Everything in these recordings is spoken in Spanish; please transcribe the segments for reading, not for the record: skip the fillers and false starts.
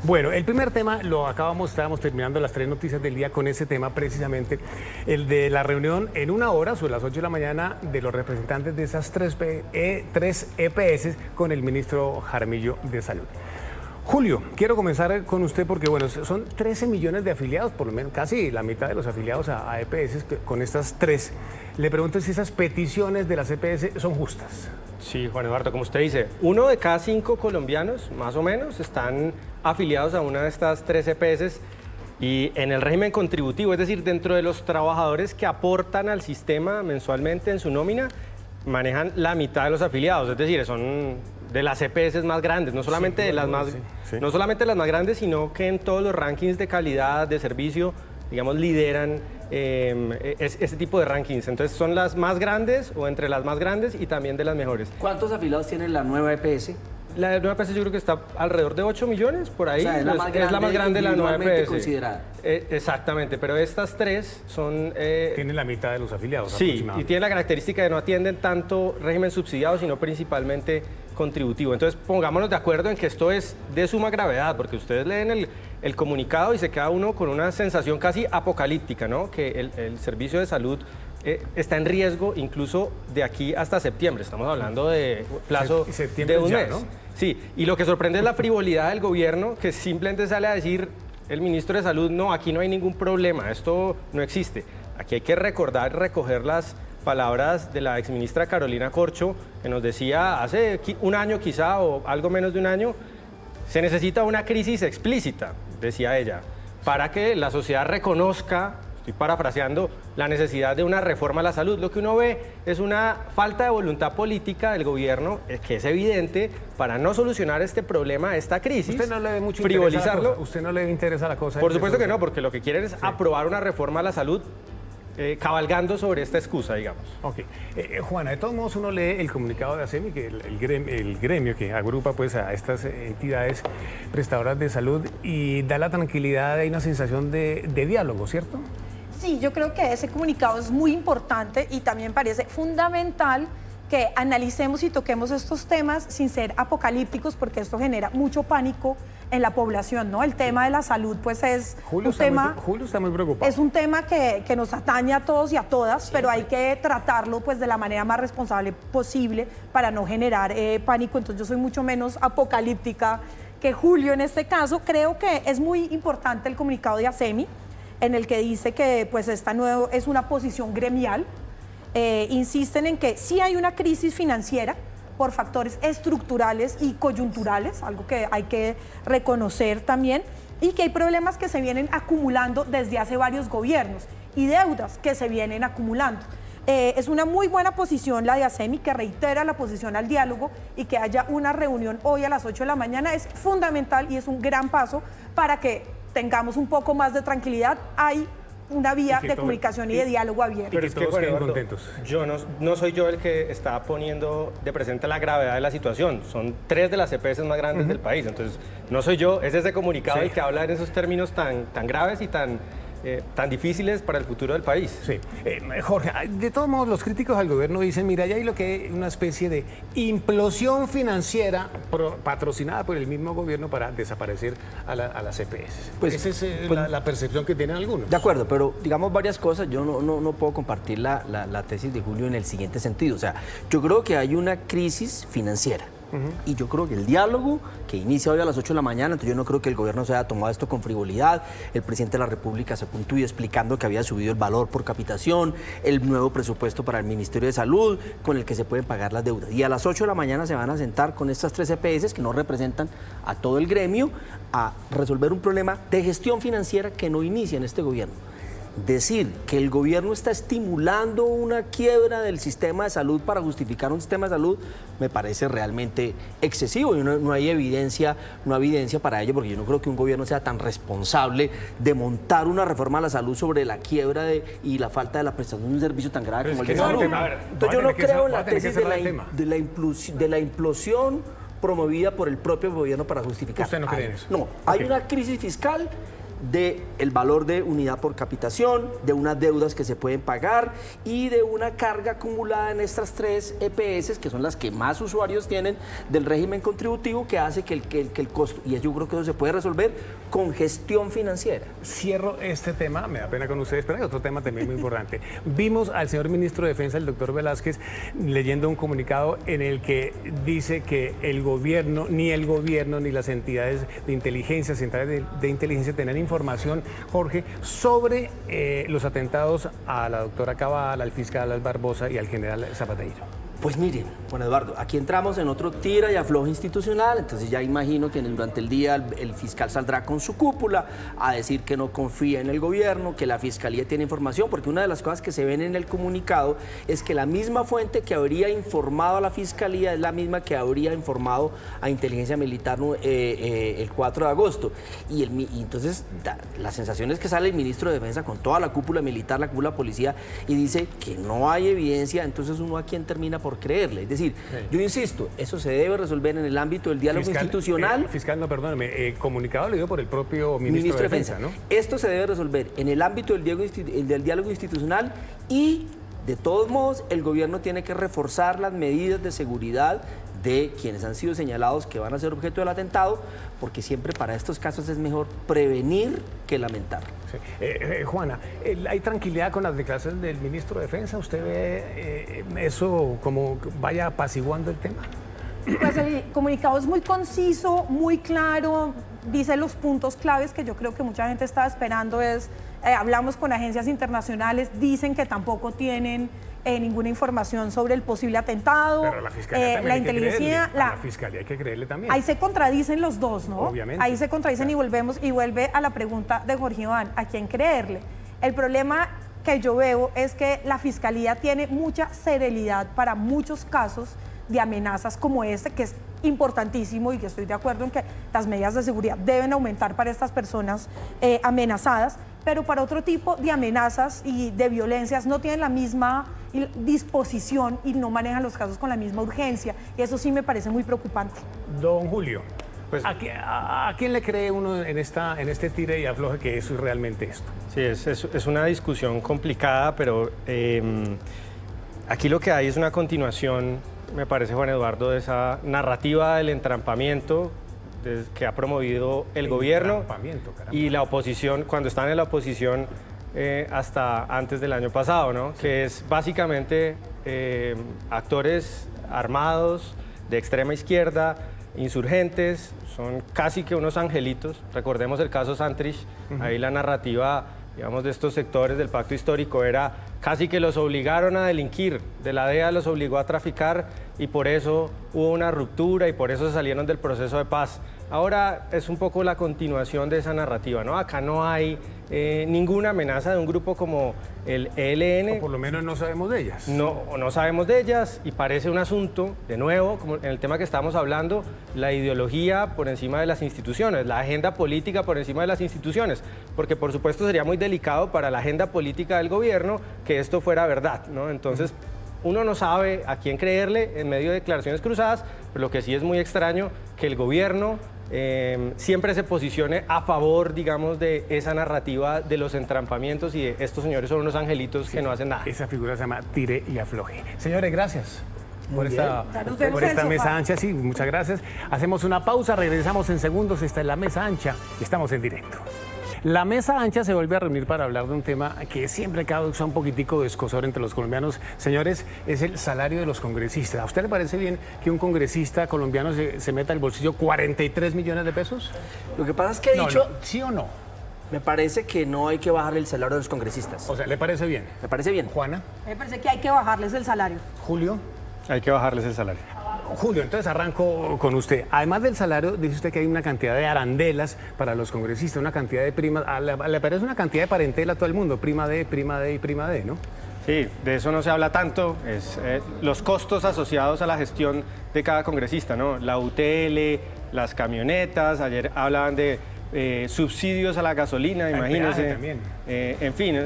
Bueno, el primer tema lo estábamos terminando las tres noticias del día con ese tema precisamente, el de la reunión en 1 hora, sobre las 8 de la mañana, de los representantes de esas tres EPS con el ministro Jaramillo de Salud. Julio, quiero comenzar con usted porque, bueno, son 13 millones de afiliados, por lo menos casi la mitad de los afiliados a EPS con estas tres. Le pregunto si esas peticiones de las EPS son justas. Sí, Juan Eduardo, como usted dice, 1 de cada 5 colombianos, más o menos, están afiliados a una de estas tres EPS y en el régimen contributivo, es decir, dentro de los trabajadores que aportan al sistema mensualmente en su nómina, manejan la mitad de los afiliados, es decir, son de las EPS más grandes, no solamente de las más, no solamente las más grandes, sino que en todos los rankings de calidad, de servicio, digamos, lideran ese tipo de rankings. Entonces son las más grandes o entre las más grandes y también de las mejores. ¿Cuántos afiliados tiene la nueva EPS? La nueva EPS yo creo que está alrededor de 8 millones, por ahí. O sea, es la más grande la nueva EPS. Considerada. Exactamente, pero estas tres son... Tienen la mitad de los afiliados. Sí, y tienen la característica de no atienden tanto régimen subsidiado, sino principalmente contributivo. Entonces pongámonos de acuerdo en que esto es de suma gravedad, porque ustedes leen el comunicado y se queda uno con una sensación casi apocalíptica, ¿no? Que el servicio de salud está en riesgo incluso de aquí hasta septiembre. Estamos hablando de plazo de un mes, ¿no? Sí, y lo que sorprende es la frivolidad del gobierno, que simplemente sale a decir el ministro de Salud, no, aquí no hay ningún problema, esto no existe. Aquí hay que recoger las palabras de la exministra Carolina Corcho, que nos decía hace un año quizá, o algo menos de un año, se necesita una crisis explícita, decía ella, para que la sociedad reconozca, estoy parafraseando, la necesidad de una reforma a la salud. Lo que uno ve es una falta de voluntad política del gobierno, que es evidente, para no solucionar este problema, esta crisis. ¿Usted no le ve mucho frivolizarlo? ¿Usted no le interesa la cosa? Por supuesto que no, porque lo que quieren es aprobar una reforma a la salud cabalgando sobre esta excusa, digamos. Ok. Juana, de todos modos uno lee el comunicado de ASEMI, que el gremio que agrupa pues a estas entidades prestadoras de salud, y da la tranquilidad, hay una sensación de diálogo, ¿cierto? Sí, yo creo que ese comunicado es muy importante y también parece fundamental que analicemos y toquemos estos temas sin ser apocalípticos, porque esto genera mucho pánico en la población, ¿no? El tema de la salud, pues es Julio está muy preocupado. Es un tema que nos atañe a todos y a todas, sí, pero hay que tratarlo pues de la manera más responsable posible para no generar pánico. Entonces yo soy mucho menos apocalíptica que Julio en este caso. Creo que es muy importante el comunicado de ASEMI, en el que dice que pues esta nueva es una posición gremial. Insisten en que sí hay una crisis financiera por factores estructurales y coyunturales, algo que hay que reconocer también, y que hay problemas que se vienen acumulando desde hace varios gobiernos y deudas que se vienen acumulando. Es una muy buena posición la de ASEMI, que reitera la posición al diálogo, y que haya una reunión hoy a las 8 de la mañana es fundamental y es un gran paso para que tengamos un poco más de tranquilidad. Hay una vía de comunicación y de diálogo abierto. Pero es que, todos queden contentos. Yo no soy yo el que está poniendo de presente la gravedad de la situación. Son 3 de las EPS más grandes del país. Entonces, no soy yo, es ese comunicado el que habla en esos términos tan graves y tan difíciles para el futuro del país. Sí. Jorge, de todos modos, los críticos al gobierno dicen, mira, ya hay lo que es una especie de implosión financiera patrocinada por el mismo gobierno para desaparecer a las EPS. Pues, esa es la percepción que tienen algunos. De acuerdo, pero digamos varias cosas. Yo no puedo compartir la tesis de Julio en el siguiente sentido. O sea, yo creo que hay una crisis financiera. Y yo creo que el diálogo que inicia hoy a las 8 de la mañana, entonces yo no creo que el gobierno se haya tomado esto con frivolidad. El presidente de la República se puntúe explicando que había subido el valor por capitación, el nuevo presupuesto para el Ministerio de Salud, con el que se pueden pagar las deudas. Y a las 8 de la mañana se van a sentar con estas 3 EPS, que no representan a todo el gremio, a resolver un problema de gestión financiera que no inicia en este gobierno. Decir que el gobierno está estimulando una quiebra del sistema de salud para justificar un sistema de salud me parece realmente excesivo, y no hay evidencia para ello, porque yo no creo que un gobierno sea tan responsable de montar una reforma a la salud sobre la quiebra y la falta de la prestación de un servicio tan grave como el de salud. Entonces yo no creo en la tesis de la implosión promovida por el propio gobierno para justificar. ¿Usted no cree en eso? No, hay una crisis fiscal del valor de unidad por capitación, de unas deudas que se pueden pagar y de una carga acumulada en estas 3 EPS, que son las que más usuarios tienen del régimen contributivo, que hace que el costo, y yo creo que eso se puede resolver con gestión financiera. Cierro este tema, me da pena con ustedes, pero hay otro tema también muy importante. Vimos al señor ministro de Defensa, el doctor Velázquez, leyendo un comunicado en el que dice que el gobierno ni las entidades de inteligencia, centrales de inteligencia, tenían información, Jorge, sobre los atentados a la doctora Cabal, al fiscal Barbosa y al general Zapateiro. Pues miren, Juan Eduardo, aquí entramos en otro tira y afloja institucional, entonces ya imagino que durante el día el fiscal saldrá con su cúpula a decir que no confía en el gobierno, que la fiscalía tiene información, porque una de las cosas que se ven en el comunicado es que la misma fuente que habría informado a la fiscalía es la misma que habría informado a inteligencia militar el 4 de agosto. Y entonces la sensación es que sale el ministro de Defensa con toda la cúpula militar, la cúpula policía, y dice que no hay evidencia, entonces uno a quién termina por creerle. Es decir, yo insisto, eso se debe resolver en el ámbito del diálogo institucional. Fiscal, no, perdóneme, comunicado leído por el propio ministro de Defensa, ¿no? Esto se debe resolver en el ámbito del diálogo institucional y, de todos modos, el gobierno tiene que reforzar las medidas de seguridad de quienes han sido señalados que van a ser objeto del atentado, porque siempre para estos casos es mejor prevenir que lamentar. Sí. Juana, ¿hay tranquilidad con las declaraciones del ministro de Defensa? ¿Usted ve eso como vaya apaciguando el tema? Pues el comunicado es muy conciso, muy claro, dice los puntos claves que yo creo que mucha gente estaba esperando. Hablamos con agencias internacionales, dicen que tampoco tienen ninguna información sobre el posible atentado. Pero la fiscalía también la hay inteligencia, que creerle. La fiscalía hay que creerle también. Ahí se contradicen los dos, ¿no? Obviamente. Ahí se contradicen, claro. Y vuelve a la pregunta de Jorge Iván, ¿a quién creerle? El problema que yo veo es que la fiscalía tiene mucha celeridad para muchos casos de amenazas como este, que es importantísimo y que estoy de acuerdo en que las medidas de seguridad deben aumentar para estas personas amenazadas, pero para otro tipo de amenazas y de violencias no tienen la misma disposición y no manejan los casos con la misma urgencia, y eso sí me parece muy preocupante. Don Julio, pues, ¿a quién le cree uno en este tire y afloje que eso es realmente esto? Sí, es una discusión complicada, pero aquí lo que hay es una continuación, me parece, Juan Eduardo, de esa narrativa del entrampamiento que ha promovido el gobierno y la oposición, cuando están en la oposición hasta antes del año pasado, ¿no? Sí. Que es básicamente actores armados de extrema izquierda, insurgentes, son casi que unos angelitos. Recordemos el caso Santrich, ahí la narrativa, digamos, de estos sectores del pacto histórico era casi que los obligaron a delinquir, de la DEA los obligó a traficar y por eso hubo una ruptura y por eso se salieron del proceso de paz. Ahora es un poco la continuación de esa narrativa, ¿no? Acá no hay ninguna amenaza de un grupo como el ELN. O por lo menos no sabemos de ellas. No sabemos de ellas y parece un asunto, de nuevo, como en el tema que estamos hablando, la ideología por encima de las instituciones, la agenda política por encima de las instituciones, porque por supuesto sería muy delicado para la agenda política del gobierno que esto fuera verdad, ¿no? Entonces, uno no sabe a quién creerle en medio de declaraciones cruzadas, pero lo que sí es muy extraño que el gobierno siempre se posicione a favor, digamos, de esa narrativa de los entrampamientos y de estos señores son unos angelitos que no hacen nada. Esa figura se llama tire y afloje. Señores, gracias por por esta mesa ancha. Sí, muchas gracias. Hacemos una pausa, regresamos en segundos. Esta es la mesa ancha. Estamos en directo. La mesa ancha se vuelve a reunir para hablar de un tema que siempre causa un poquitico de escozor entre los colombianos. Señores, es el salario de los congresistas. ¿A usted le parece bien que un congresista colombiano se meta al bolsillo 43 millones de pesos? Lo que pasa es que he dicho... ¿Sí o no? Me parece que no hay que bajarle el salario a los congresistas. O sea, ¿le parece bien? Me parece bien. Juana. Me parece que hay que bajarles el salario. Julio. Hay que bajarles el salario. Julio, entonces arranco con usted. Además del salario, dice usted que hay una cantidad de arandelas para los congresistas, una cantidad de primas. Le parece una cantidad de parentela a todo el mundo, prima D y prima D, ¿no? Sí, de eso no se habla tanto, es los costos asociados a la gestión de cada congresista, ¿no? La UTL, las camionetas, ayer hablaban de subsidios a la gasolina, Al imagínese. peaje también. En fin,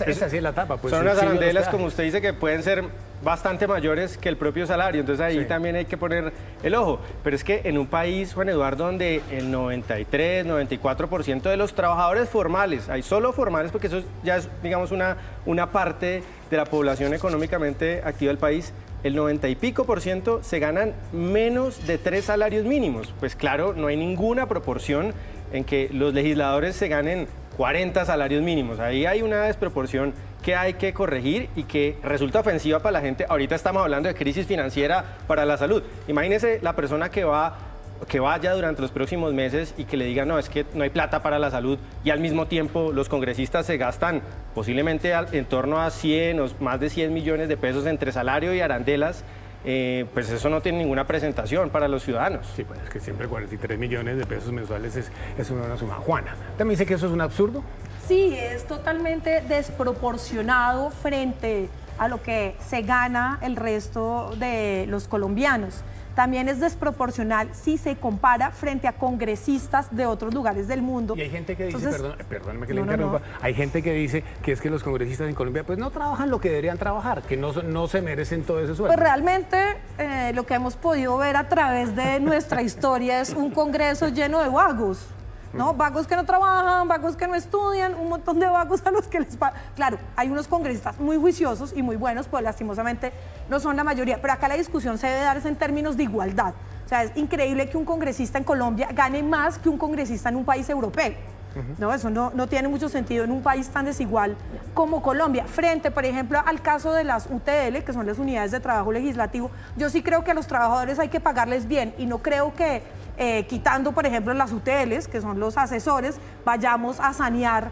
Esa sí es la tapa. Pues, son unas subsidio a los arandelas, peajes. como usted dice, que pueden ser bastante mayores que el propio salario, entonces ahí Sí. también hay que poner el ojo. Pero es que en un país, Juan Eduardo, donde el 93, 94% de los trabajadores formales, hay solo formales porque eso ya es, digamos, una parte de la población económicamente activa del país, el 90 y pico % se ganan menos de 3 salarios mínimos. Pues claro, no hay ninguna proporción en que los legisladores se ganen 40 salarios mínimos. Ahí hay una desproporción que hay que corregir y que resulta ofensiva para la gente. Ahorita estamos hablando de crisis financiera para la salud. Imagínese la persona que vaya durante los próximos meses y que le diga, no, es que no hay plata para la salud, y al mismo tiempo los congresistas se gastan posiblemente en torno a 100 o más de 100 millones de pesos entre salario y arandelas. Pues eso no tiene ninguna presentación para los ciudadanos. Sí, pues es que siempre 43 millones de pesos mensuales es una suma. Juana, ¿también dice que eso es un absurdo? Sí, es totalmente desproporcionado frente a lo que se gana el resto de los colombianos. También es desproporcional si se compara frente a congresistas de otros lugares del mundo. Y hay gente que dice, Entonces, perdóneme que le no, no, interrumpa, no. hay gente que dice que es que los congresistas en Colombia pues no trabajan lo que deberían trabajar, que no se merecen todo ese sueldo. Pues realmente lo que hemos podido ver a través de nuestra historia es un Congreso lleno de vagos, ¿no? Vagos que no trabajan, vagos que no estudian, un montón de vagos a los que les pagan. Claro, hay unos congresistas muy juiciosos y muy buenos, pues lastimosamente no son la mayoría, pero acá la discusión se debe dar en términos de igualdad. O sea, es increíble que un congresista en Colombia gane más que un congresista en un país europeo. No, eso no tiene mucho sentido en un país tan desigual como Colombia. Frente, por ejemplo, al caso de las UTL, que son las unidades de trabajo legislativo, yo sí creo que a los trabajadores hay que pagarles bien y no creo que quitando, por ejemplo, las UTLs, que son los asesores, vayamos a sanear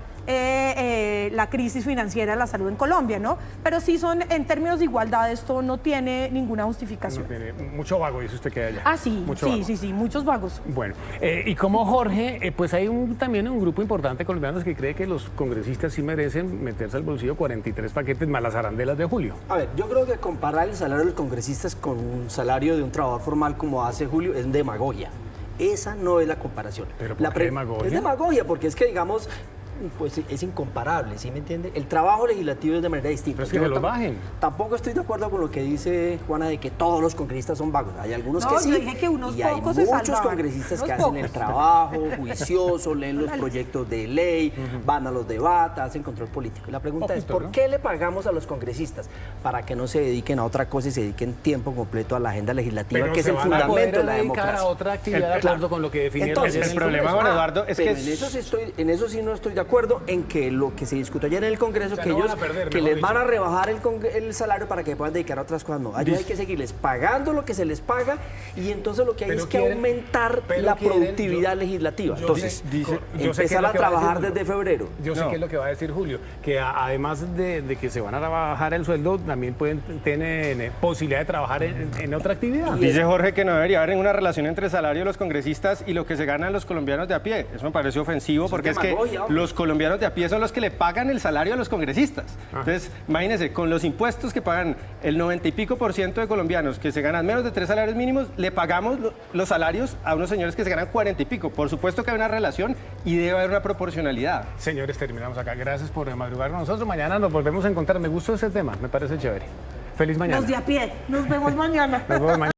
la crisis financiera de la salud en Colombia, ¿no? Pero sí son, en términos de igualdad, esto no tiene ninguna justificación. No tiene mucho vago, dice usted que hay allá. Ah, sí, Mucho vago. sí, muchos vagos. Bueno, y como Jorge, pues hay también un grupo importante de colombianos que cree que los congresistas sí merecen meterse al bolsillo 43 paquetes más las arandelas de Julio. A ver, yo creo que comparar el salario de los congresistas con un salario de un trabajador formal como hace Julio es demagogia. Esa no es la comparación. ¿Pero por qué demagogia? Es demagogia porque es que, digamos, pues es incomparable, ¿sí me entiende? El trabajo legislativo es de manera distinta. Pero es que se los bajen. Tampoco estoy de acuerdo con lo que dice Juana de que todos los congresistas son vagos. Hay algunos No, que sí. yo dije que unos y hay pocos se muchos salvaban. congresistas que Unos hacen el pocos. trabajo juicioso, leen los proyectos de ley, van a los debates, hacen control político. Y la pregunta es, Poquito, ¿por ¿no? qué le pagamos a los congresistas? Para que no se dediquen a otra cosa y se dediquen tiempo completo a la agenda legislativa, Pero que es se el van a poder fundamento de la dedicar democracia. a otra actividad de acuerdo con lo que definieron Entonces, ayer en el el problema, Congreso. Juan Eduardo, es pero que en eso sí no estoy de acuerdo en que lo que se discutió ayer en el Congreso, O sea, que no ellos van a perder, que mejor les van a dicho. rebajar el salario para que puedan dedicar a otras cosas. No, a ellos hay que seguirles pagando lo que se les paga y entonces lo que hay Pero es que quieren- aumentar pero la quieren- productividad legislativa. yo Entonces, sé qué es empezar lo a que va a decir trabajar Julio. desde febrero. Yo sé No. qué es lo que va a decir Julio, que además de que se van a bajar el sueldo, también tienen posibilidad de trabajar en otra actividad. dice Jorge que no debería haber ninguna relación entre el salario de los congresistas y lo que se ganan los colombianos de a pie. Eso me parece ofensivo porque es que demagogia, hombre. los colombianos de a pie son los que le pagan el salario a los congresistas. Entonces, imagínense, con los impuestos que pagan el 90 y pico % de colombianos que se ganan menos de 3 salarios mínimos, le pagamos los salarios a unos señores que se ganan 40 y pico. Por supuesto que hay una relación y debe haber una proporcionalidad. Señores, terminamos acá. Gracias por madrugar con nosotros. Mañana nos volvemos a encontrar. Me gustó ese tema, me parece chévere. Feliz mañana. Los de a pie. Nos vemos mañana. Nos vemos mañana.